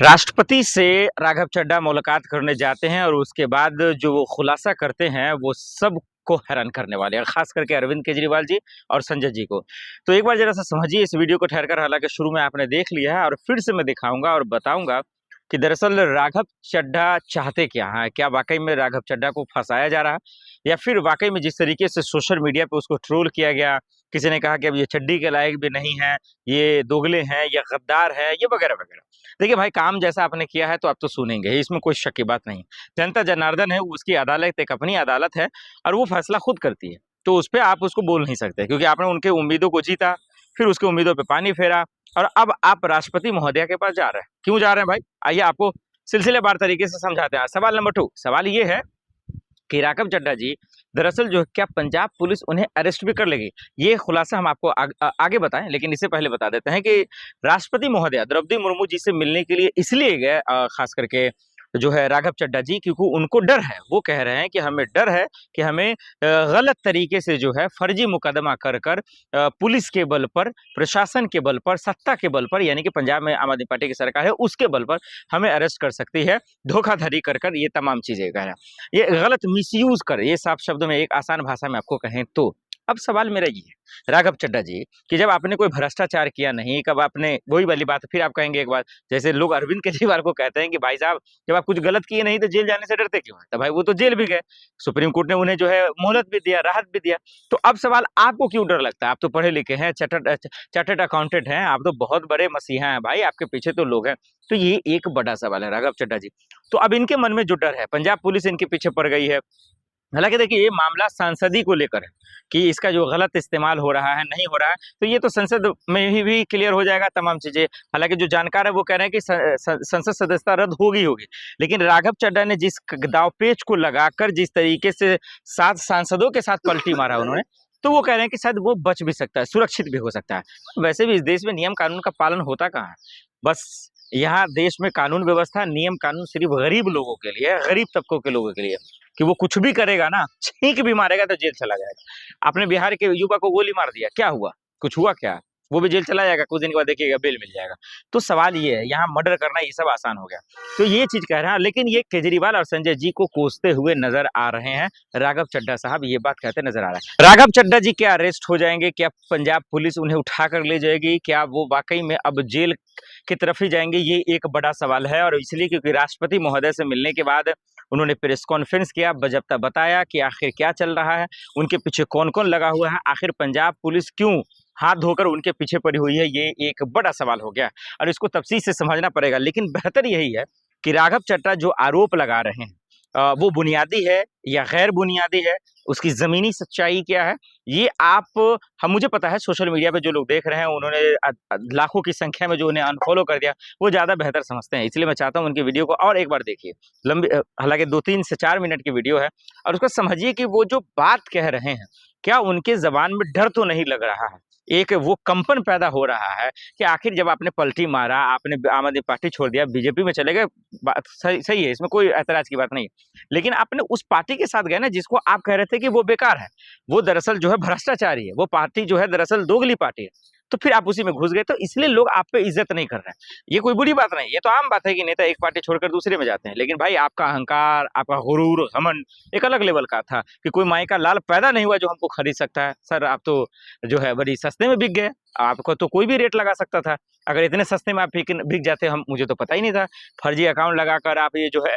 राष्ट्रपति से राघव चड्ढा मुलाकात करने जाते हैं और उसके बाद जो वो खुलासा करते हैं वो सबको हैरान करने वाले हैं, खास करके अरविंद केजरीवाल जी और संजय जी को। तो एक बार जरा सा समझिए इस वीडियो को ठहरकर, हालांकि शुरू में आपने देख लिया है और फिर से मैं दिखाऊंगा और बताऊंगा कि दरअसल राघव चड्ढा चाहते क्या हैं। क्या वाकई में राघव चड्ढा को फंसाया जा रहा है, या फिर वाकई में जिस तरीके से सोशल मीडिया पे उसको ट्रोल किया गया, किसी ने कहा कि अब ये चड्डी के लायक भी नहीं है, ये दोगले हैं, ये गद्दार है, ये वगैरह वगैरह। देखिए भाई, काम जैसा आपने किया है तो आप तो सुनेंगे ही, इसमें कोई शक की बात नहीं। जनता जनार्दन है, उसकी अदालत एक अपनी अदालत है और वो फैसला खुद करती है। तो उस पर आप उसको बोल नहीं सकते, क्योंकि आपने उनके उम्मीदों को जीता, फिर उसके उम्मीदों पे पानी फेरा और अब आप राष्ट्रपति महोदया के पास जा रहे हैं। क्यों जा रहे हैं भाई, आइए आपको सिलसिलेवार तरीके से समझाते हैं। सवाल नंबर 2, सवाल ये है कि राघव चड्ढा जी दरअसल जो है, क्या पंजाब पुलिस उन्हें अरेस्ट भी कर लेगी? ये खुलासा हम आपको आगे बताएं, लेकिन इससे पहले बता देते हैं कि राष्ट्रपति महोदया द्रौपदी मुर्मू जी से मिलने के लिए इसलिए गए खास करके जो है राघव चड्ढा जी, क्योंकि उनको डर है। वो कह रहे हैं कि हमें डर है कि हमें गलत तरीके से जो है फर्जी मुकदमा कर कर पुलिस के बल पर, प्रशासन के बल पर, सत्ता के बल पर, यानी कि पंजाब में आम आदमी पार्टी की सरकार है उसके बल पर हमें अरेस्ट कर सकती है, धोखाधड़ी कर कर, ये तमाम चीजें कह रहे हैं, ये गलत मिसयूज कर, ये साफ शब्दों में एक आसान भाषा में आपको कहें तो। अब सवाल मेरा ये है राघव चड्ढा जी कि जब आपने कोई भ्रष्टाचार किया नहीं, कब आपने, वही वाली बात फिर आप कहेंगे एक बार, जैसे लोग अरविंद केजरीवाल को कहते हैं कि भाई साहब जब आप कुछ गलत किए नहीं तो जेल जाने से डरते क्यों हैं? तो भाई वो तो जेल भी गए, सुप्रीम कोर्ट ने उन्हें जो है मोहलत भी दिया, राहत भी दिया। तो अब सवाल, आपको क्यों डर लगता है? आप तो पढ़े लिखे हैं, चार्टर्ड अकाउंटेंट हैं, आप तो बहुत बड़े मसीहा हैं भाई, आपके पीछे तो लोग हैं। तो ये एक बड़ा सवाल है राघव चड्ढा जी। तो अब इनके मन में जो डर है, पंजाब पुलिस इनके पीछे पड़ गई है। हालांकि देखिए, ये मामला संसदीय को लेकर है कि इसका जो गलत इस्तेमाल हो रहा है, नहीं हो रहा है, तो ये तो संसद में ही भी क्लियर हो जाएगा तमाम चीजें। हालांकि जो जानकार है वो कह रहे हैं कि संसद सदस्यता रद्द होगी होगी, लेकिन राघव चड्ढा ने जिस दावपेच को लगाकर जिस तरीके से 7 सांसदों के साथ पलटी मारा उन्होंने, तो वो कह रहे हैं कि शायद वो बच भी सकता है, सुरक्षित भी हो सकता है। वैसे भी इस देश में नियम कानून का पालन होता कहाँ है? बस यहाँ देश में कानून व्यवस्था, नियम कानून सिर्फ गरीब लोगों के लिए, गरीब तबकों के लोगों के लिए, कि वो कुछ भी करेगा ना, छींक भी मारेगा तो जेल चला जाएगा। आपने बिहार के युवा को गोली मार दिया, क्या हुआ? कुछ हुआ क्या? वो भी जेल चला जाएगा, कुछ दिन के बाद देखिएगा बेल मिल जाएगा। तो सवाल ये है, यहाँ मर्डर करना ये सब आसान हो गया। तो ये चीज कह रहा है, लेकिन ये केजरीवाल और संजय जी को कोसते हुए नजर आ रहे हैं। राघव चड्ढा साहब ये बात कहते नजर आ रहा है। राघव चड्ढा जी क्या अरेस्ट हो जाएंगे? क्या पंजाब पुलिस उन्हें उठाकर ले जाएगी? क्या वो वाकई में अब जेल की तरफ ही जाएंगे? ये एक बड़ा सवाल है, और इसलिए क्योंकि राष्ट्रपति महोदय से मिलने के बाद उन्होंने प्रेस कॉन्फ्रेंस किया, बजबता बताया कि आखिर क्या चल रहा है, उनके पीछे कौन कौन लगा हुआ है, आखिर पंजाब पुलिस क्यों हाथ धोकर उनके पीछे पड़ी हुई है। ये एक बड़ा सवाल हो गया और इसको तफसील से समझना पड़ेगा। लेकिन बेहतर यही है कि राघव चड्ढा जो आरोप लगा रहे हैं वो बुनियादी है या गैर बुनियादी है, उसकी जमीनी सच्चाई क्या है, ये आप, हम, मुझे पता है सोशल मीडिया पे जो लोग देख रहे हैं, उन्होंने लाखों की संख्या में जो उन्हें अनफॉलो कर दिया, वो ज्यादा बेहतर समझते हैं। इसलिए मैं चाहता हूँ उनकी वीडियो को और एक बार देखिए, लंबी, हालांकि 2-3 से 4 मिनट की वीडियो है, और उसको समझिए कि वो जो बात कह रहे हैं, क्या उनके जबान में डर तो नहीं लग रहा है? एक वो कंपन पैदा हो रहा है कि आखिर जब आपने पलटी मारा, आपने आम आदमी पार्टी छोड़ दिया, बीजेपी में चले गए, बात सही सही है, इसमें कोई ऐतराज की बात नहीं, लेकिन आपने उस पार्टी के साथ गए ना जिसको आप कह रहे थे कि वो बेकार है, वो दरअसल जो है भ्रष्टाचारी है, वो पार्टी जो है दरअसल दोगली पार्टी है, तो फिर आप उसी में घुस गए। तो इसलिए लोग आप पे इज्जत नहीं कर रहे हैं। ये कोई बुरी बात नहीं, ये तो आम बात है कि नेता एक पार्टी छोड़कर दूसरे में जाते हैं, लेकिन भाई आपका अहंकार, आपका गुरूर, घमंड एक अलग लेवल का था कि कोई माई का लाल पैदा नहीं हुआ जो हमको खरीद सकता है। सर आप तो जो है बड़ी सस्ते में बिक गए, आपको तो कोई भी रेट लगा सकता था। अगर इतने सस्ते में आप बिक जाते, हम, मुझे तो पता ही नहीं था। फर्जी अकाउंट लगाकर आप ये जो है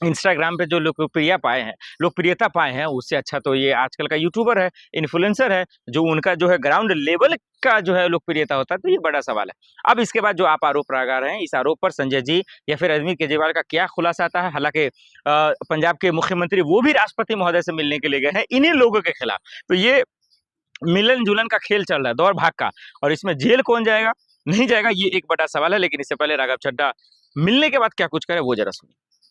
इंस्टाग्राम पे जो लोकप्रियता पाए हैं, उससे अच्छा तो ये आजकल का यूट्यूबर है, इन्फ्लुएंसर है, जो उनका जो है ग्राउंड लेवल का जो है लोकप्रियता होता है। तो ये बड़ा सवाल है। अब इसके बाद जो आप आरोप लगा रहे हैं, इस आरोप पर संजय जी या फिर अरविंद केजरीवाल का क्या खुलासा आता है? हालांकि पंजाब के मुख्यमंत्री वो भी राष्ट्रपति महोदय से मिलने के लिए गए हैं इन्हीं लोगों के खिलाफ। तो ये मिलन जुलन का खेल चल रहा है, दौड़ भाग का, और इसमें जेल कौन जाएगा, नहीं जाएगा, ये एक बड़ा सवाल है। लेकिन इससे पहले राघव चड्ढा मिलने के बाद क्या कुछ करे वो जरा सुनिए।